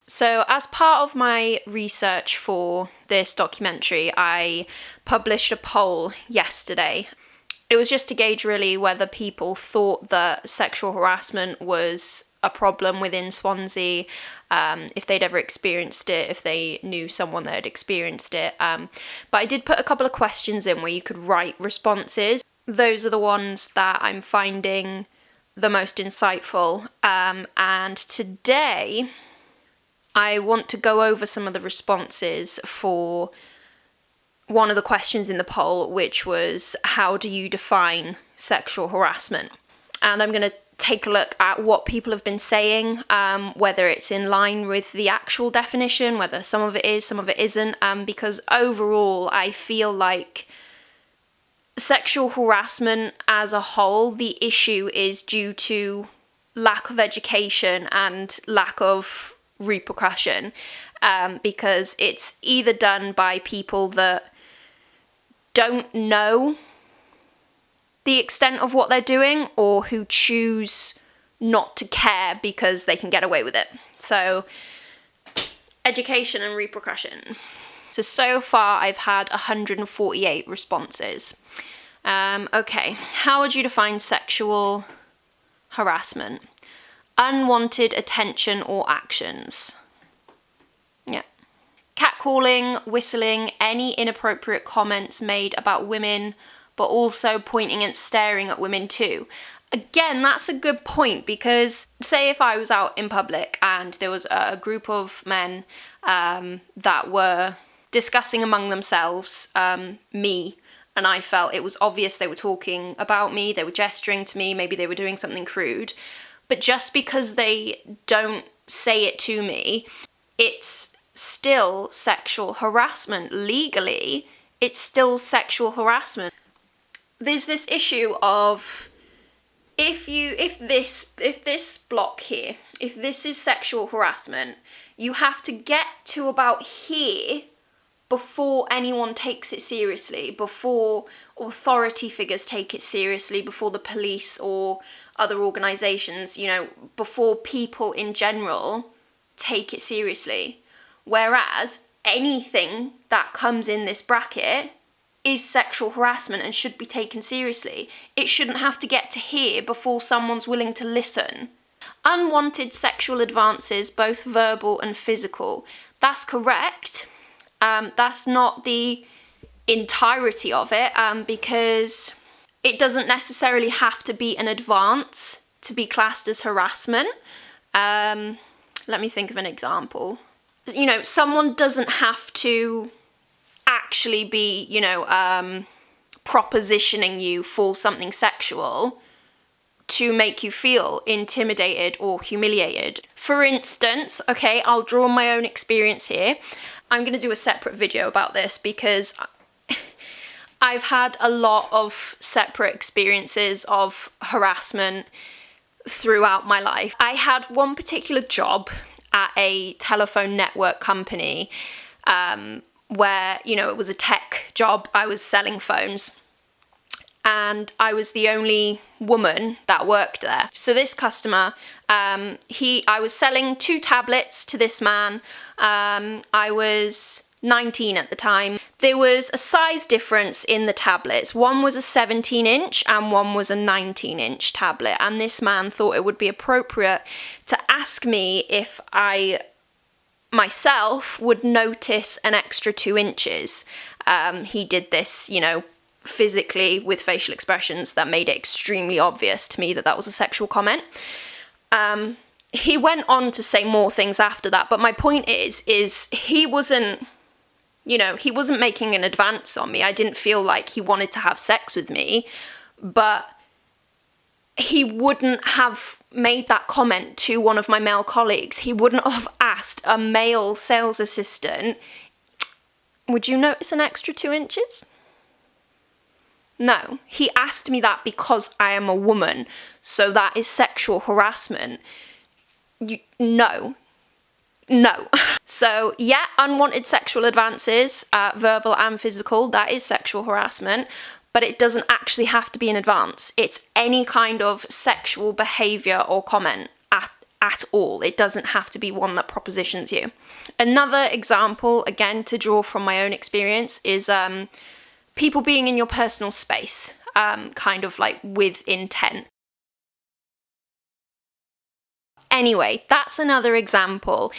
So as part of my research for this documentary, I published a poll yesterday. It was just to gauge really whether people thought that sexual harassment was a problem within Swansea, if they'd ever experienced it, if they knew someone that had experienced it. But I did put a couple of questions in where you could write responses. Those are the ones that I'm finding the most insightful. And today I want to go over some of the responses for one of the questions in the poll, which was, how do you define sexual harassment? And I'm going to take a look at what people have been saying, whether it's in line with the actual definition, whether some of it is, some of it isn't, because overall I feel like sexual harassment as a whole, the issue is due to lack of education and lack of repercussion, because it's either done by people that don't know the extent of what they're doing or who choose not to care because they can get away with it. So, education and repercussion. So far I've had 148 responses. Okay, how would you define sexual harassment? Unwanted attention or actions. Yeah. Catcalling, whistling, any inappropriate comments made about women, but also pointing and staring at women too. Again, that's a good point, because say if I was out in public and there was a group of men that were discussing among themselves me, and I felt it was obvious they were talking about me, they were gesturing to me, maybe they were doing something crude, but just because they don't say it to me, it's still sexual harassment. Legally, it's still sexual harassment. There's this issue of if this block here, if this is sexual harassment, you have to get to about here before anyone takes it seriously, before authority figures take it seriously, before the police or other organisations, before people in general take it seriously. Whereas anything that comes in this bracket is sexual harassment and should be taken seriously. It shouldn't have to get to here before someone's willing to listen. Unwanted sexual advances, both verbal and physical. That's correct. That's not the entirety of it, because it doesn't necessarily have to be an advance to be classed as harassment. Let me think of an example. Someone doesn't have to actually be, propositioning you for something sexual to make you feel intimidated or humiliated. For instance, okay, I'll draw on my own experience here. I'm going to do a separate video about this because I've had a lot of separate experiences of harassment throughout my life. I had one particular job at a telephone network company where, it was a tech job. I was selling phones and I was the only woman that worked there. So this customer, I was selling 2 tablets to this man. I was 19 at the time. There was a size difference in the tablets. One was a 17-inch and one was a 19-inch tablet. And this man thought it would be appropriate to ask me if I myself would notice an extra 2 inches. He did this, physically with facial expressions that made it extremely obvious to me that that was a sexual comment. He went on to say more things after that, but my point is he wasn't, he wasn't making an advance on me. I didn't feel like he wanted to have sex with me, but he wouldn't have made that comment to one of my male colleagues. He wouldn't have asked a male sales assistant, would you notice an extra 2 inches? No, he asked me that because I am a woman, so that is sexual harassment. No. So yeah, unwanted sexual advances, verbal and physical, that is sexual harassment, but it doesn't actually have to be an advance. It's any kind of sexual behaviour or comment at all. It doesn't have to be one that propositions you. Another example, again, to draw from my own experience, is people being in your personal space, kind of like with intent. Anyway, that's another example.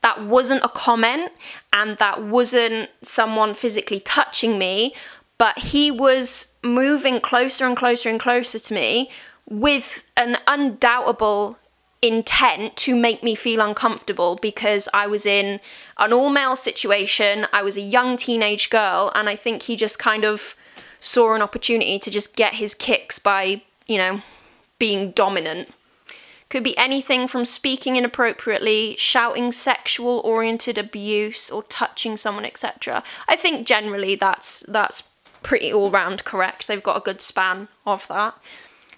That wasn't a comment, and that wasn't someone physically touching me, but he was moving closer and closer and closer to me with an undoubtable intent to make me feel uncomfortable, because I was in an all-male situation, I was a young teenage girl, and I think he just kind of saw an opportunity to just get his kicks by, being dominant. Could be anything from speaking inappropriately, shouting sexual-oriented abuse, or touching someone, etc. I think generally that's pretty all-round correct. They've got a good span of that.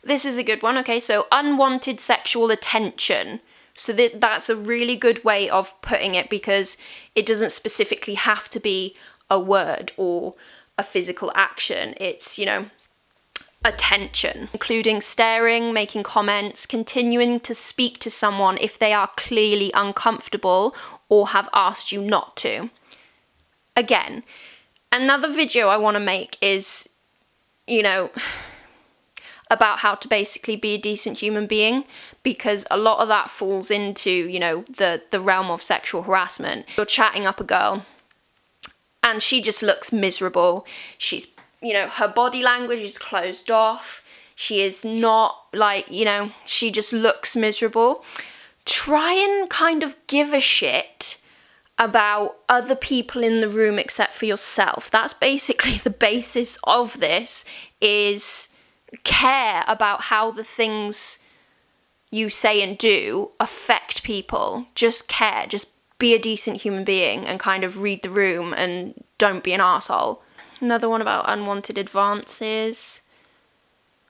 This is a good one. Okay, so unwanted sexual attention. So that's a really good way of putting it, because it doesn't specifically have to be a word or a physical action. It's, attention, including staring, making comments, continuing to speak to someone if they are clearly uncomfortable or have asked you not to. Again, another video I want to make is, about how to basically be a decent human being, because a lot of that falls into, the realm of sexual harassment. You're chatting up a girl and she just looks miserable. She's, her body language is closed off. She is not she just looks miserable. Try and kind of give a shit about other people in the room except for yourself. That's basically the basis of this, is care about how the things you say and do affect people. Just care. Just be a decent human being and kind of read the room and don't be an arsehole. Another one about unwanted advances.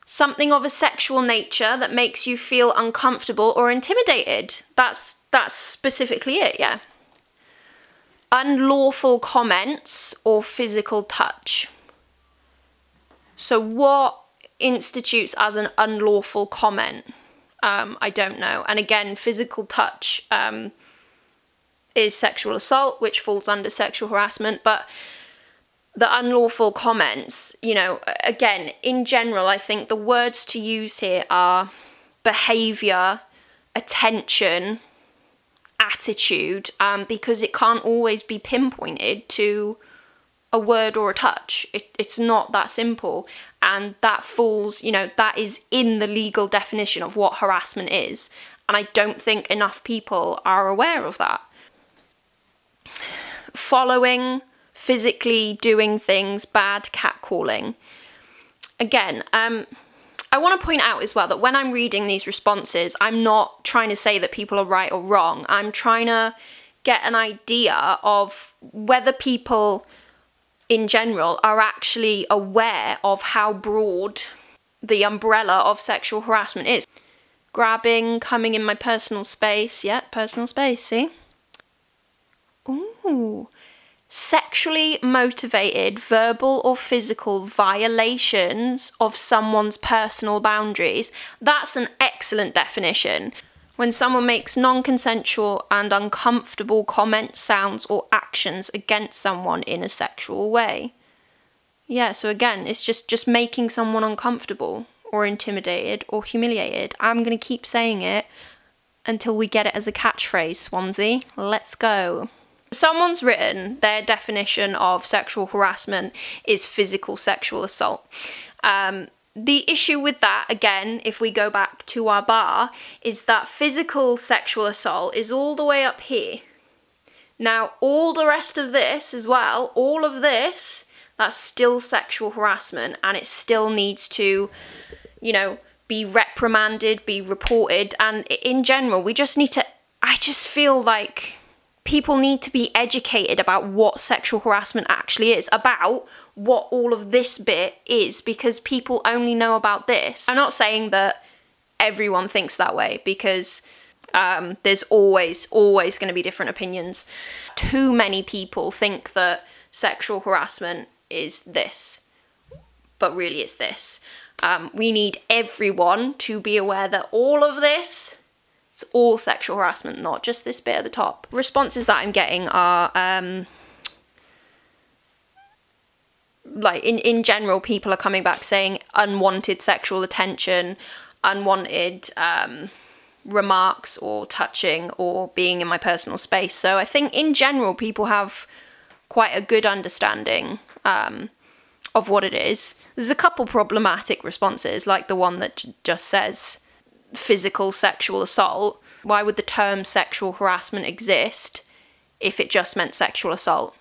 Something of a sexual nature that makes you feel uncomfortable or intimidated. That's specifically it, yeah. Unlawful comments or physical touch. So what institutes as an unlawful comment? I don't know. And again, physical touch is sexual assault, which falls under sexual harassment, but the unlawful comments, again, in general, I think the words to use here are behaviour, attention, attitude, because it can't always be pinpointed to a word or a touch. It's not that simple, and that falls, that is in the legal definition of what harassment is, and I don't think enough people are aware of that. Following, physically doing things, bad catcalling. Again, I want to point out as well that when I'm reading these responses, I'm not trying to say that people are right or wrong. I'm trying to get an idea of whether people in general are actually aware of how broad the umbrella of sexual harassment is. Grabbing, coming in my personal space. Yeah, personal space, see? Ooh. Sexually motivated verbal or physical violations of someone's personal boundaries. That's an excellent definition. When someone makes non-consensual and uncomfortable comments, sounds, or actions against someone in a sexual way. Yeah, so again, it's just making someone uncomfortable or intimidated or humiliated. I'm going to keep saying it until we get it as a catchphrase, Swansea. Let's go. Someone's written their definition of sexual harassment is physical sexual assault. The issue with that, again, if we go back to our bar, is that physical sexual assault is all the way up here. Now, all the rest of this as well, all of this, that's still sexual harassment, and it still needs to, be reprimanded, be reported, and in general, I just feel like people need to be educated about what sexual harassment actually is, about what all of this bit is, because people only know about this. I'm not saying that everyone thinks that way, because there's always going to be different opinions. Too many people think that sexual harassment is this, but really it's this. We need everyone to be aware that all of this It's all sexual harassment, not just this bit at the top. Responses that I'm getting are, like, in general, people are coming back saying unwanted sexual attention, unwanted remarks or touching or being in my personal space. So I think in general, people have quite a good understanding of what it is. There's a couple problematic responses, like the one that just says physical sexual assault. Why would the term sexual harassment exist if it just meant sexual assault?